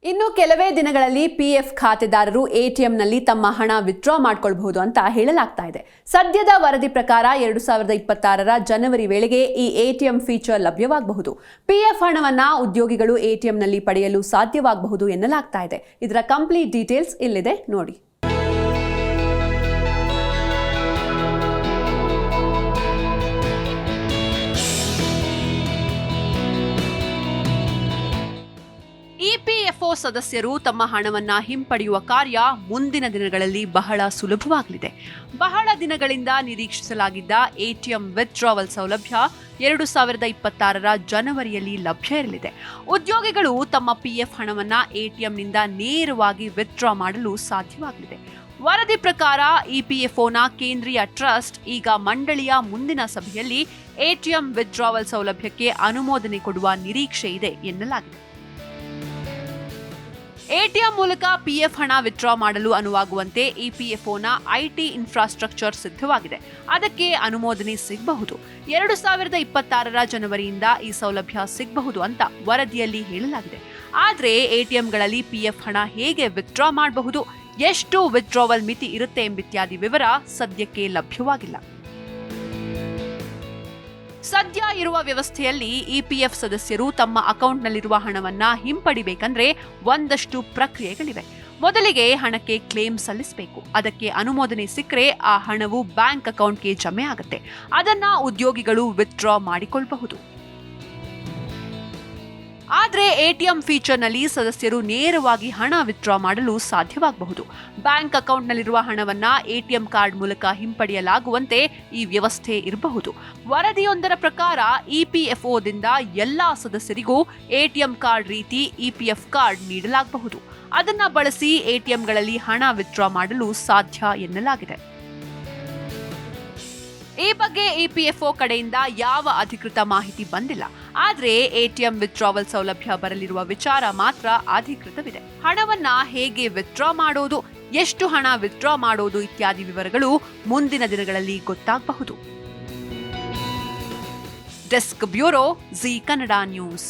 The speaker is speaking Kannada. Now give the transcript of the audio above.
ಇನ್ನು ಕೆಲವೇ ದಿನಗಳಲ್ಲಿ ಪಿಎಫ್ ಖಾತೆದಾರರು ಎಟಿಎಂನಲ್ಲಿ ತಮ್ಮ ಹಣ ವಿತ್ಡ್ರಾ ಮಾಡಿಕೊಳ್ಳಬಹುದು ಅಂತ ಹೇಳಲಾಗ್ತಾ ಇದೆ. ಸದ್ಯದ ವರದಿ ಪ್ರಕಾರ 2026ರ ಜನವರಿ ವೇಳೆಗೆ ಈ ಎಟಿಎಂ ಫೀಚರ್ ಲಭ್ಯವಾಗಬಹುದು. ಪಿಎಫ್ ಹಣವನ್ನ ಉದ್ಯೋಗಿಗಳು ಎಟಿಎಂನಲ್ಲಿ ಪಡೆಯಲು ಸಾಧ್ಯವಾಗಬಹುದು ಎನ್ನಲಾಗ್ತಾ ಇದೆ. ಇದರ ಕಂಪ್ಲೀಟ್ ಡೀಟೇಲ್ಸ್ ಇಲ್ಲಿದೆ ನೋಡಿ. ಇಪಿಎಫ್ಒ ಸದಸ್ಯರು ತಮ್ಮ ಹಣವನ್ನ ಹಿಂಪಡೆಯುವ ಕಾರ್ಯ ಮುಂದಿನ ದಿನಗಳಲ್ಲಿ ಬಹಳ ಸುಲಭವಾಗಲಿದೆ. ಬಹಳ ದಿನಗಳಿಂದ ನಿರೀಕ್ಷಿಸಲಾಗಿದ್ದ ಎಟಿಎಂ ವಿತ್ಡ್ರಾವಲ್ ಸೌಲಭ್ಯ 2026ರ ಜನವರಿಯಲ್ಲಿ ಲಭ್ಯ ಇರಲಿದೆ. ಉದ್ಯೋಗಿಗಳು ತಮ್ಮ ಪಿಎಫ್ ಹಣವನ್ನ ಎಟಿಎಂನಿಂದ ನೇರವಾಗಿ ವಿತ್ಡ್ರಾ ಮಾಡಲು ಸಾಧ್ಯವಾಗಲಿದೆ. ವರದಿ ಪ್ರಕಾರ ಇಪಿಎಫ್ಒನ ಕೇಂದ್ರೀಯ ಟ್ರಸ್ಟ್ ಈಗ ಮಂಡಳಿಯ ಮುಂದಿನ ಸಭೆಯಲ್ಲಿ ಎಟಿಎಂ ವಿತ್ಡ್ರಾವಲ್ ಸೌಲಭ್ಯಕ್ಕೆ ಅನುಮೋದನೆ ಕೊಡುವ ನಿರೀಕ್ಷೆ ಇದೆ ಎನ್ನಲಾಗಿದೆ. ಎಟಿಎಂ ಮೂಲಕ ಪಿಎಫ್ ಹಣ ವಿತ್ಡ್ರಾ ಮಾಡಲು ಅನುವಾಗುವಂತೆ ಇಪಿಎಫ್ಒನ ಐಟಿ ಇನ್ಫ್ರಾಸ್ಟ್ರಕ್ಚರ್ ಸಿದ್ಧವಾಗಿದೆ. ಅದಕ್ಕೆ ಅನುಮೋದನೆ ಸಿಗಬಹುದು. 2026ರ ಜನವರಿಯಿಂದ ಈ ಸೌಲಭ್ಯ ಸಿಗಬಹುದು ಅಂತ ವರದಿಯಲ್ಲಿ ಹೇಳಲಾಗಿದೆ. ಆದರೆ ಎಟಿಎಂಗಳಲ್ಲಿ ಪಿಎಫ್ ಹಣ ಹೇಗೆ ವಿತ್ಡ್ರಾ ಮಾಡಬಹುದು, ಎಷ್ಟು ವಿತ್ಡ್ರಾವಲ್ ಮಿತಿ ಇರುತ್ತೆ ಎಂಬಿತ್ಯಾದಿ ವಿವರ ಸದ್ಯಕ್ಕೆ ಲಭ್ಯವಾಗಿಲ್ಲ. ಸದ್ಯ ಇರುವ ವ್ಯವಸ್ಥೆಯಲ್ಲಿ ಇಪಿಎಫ್ ಸದಸ್ಯರು ತಮ್ಮ ಅಕೌಂಟ್ನಲ್ಲಿರುವ ಹಣವನ್ನ ಹಿಂಪಡಿಬೇಕಂದ್ರೆ ಒಂದಷ್ಟು ಪ್ರಕ್ರಿಯೆಗಳಿವೆ. ಮೊದಲಿಗೆ ಹಣಕ್ಕೆ ಕ್ಲೇಮ್ ಸಲ್ಲಿಸಬೇಕು. ಅದಕ್ಕೆ ಅನುಮೋದನೆ ಸಿಕ್ಕರೆ ಆ ಹಣವು ಬ್ಯಾಂಕ್ ಅಕೌಂಟ್ಗೆ ಜಮೆ ಆಗುತ್ತೆ. ಅದನ್ನ ಉದ್ಯೋಗಿಗಳು ವಿತ್ಡ್ರಾ ಮಾಡಿಕೊಳ್ಳಬಹುದು. ಆದರೆ ಎಟಿಎಂ ಫೀಚರ್ನಲ್ಲಿ ಸದಸ್ಯರು ನೇರವಾಗಿ ಹಣ ವಿತ್ಡ್ರಾ ಮಾಡಲು ಸಾಧ್ಯವಾಗಬಹುದು. ಬ್ಯಾಂಕ್ ಅಕೌಂಟ್ನಲ್ಲಿರುವ ಹಣವನ್ನ ಎಟಿಎಂ ಕಾರ್ಡ್ ಮೂಲಕ ಹಿಂಪಡೆಯಲಾಗುವಂತೆ ಈ ವ್ಯವಸ್ಥೆ ಇರಬಹುದು. ವರದಿಯೊಂದರ ಪ್ರಕಾರ ಇಪಿಎಫ್ಒದಿಂದ ಎಲ್ಲಾ ಸದಸ್ಯರಿಗೂ ಎಟಿಎಂ ಕಾರ್ಡ್ ರೀತಿ ಇಪಿಎಫ್ ಕಾರ್ಡ್ ನೀಡಲಾಗಬಹುದು. ಅದನ್ನ ಬಳಸಿ ಎಟಿಎಂಗಳಲ್ಲಿ ಹಣ ವಿತ್ಡ್ರಾ ಮಾಡಲು ಸಾಧ್ಯ ಎನ್ನಲಾಗಿದೆ. ಈ ಬಗ್ಗೆ ಇಪಿಎಫ್ಒ ಕಡೆಯಿಂದ ಯಾವ ಅಧಿಕೃತ ಮಾಹಿತಿ ಬಂದಿಲ್ಲ. ಆದರೆ ಎಟಿಎಂ ವಿತ್ಡ್ರಾವಲ್ ಸೌಲಭ್ಯ ಬರಲಿರುವ ವಿಚಾರ ಮಾತ್ರ ಅಧಿಕೃತವಿದೆ. ಹಣವನ್ನ ಹೇಗೆ ವಿತ್ಡ್ರಾ ಮಾಡೋದು, ಎಷ್ಟು ಹಣ ವಿತ್ಡ್ರಾ ಮಾಡೋದು ಇತ್ಯಾದಿ ವಿವರಗಳು ಮುಂದಿನ ದಿನಗಳಲ್ಲಿ ಗೊತ್ತಾಗಬಹುದು. Desk bureau, Zee Kannada news.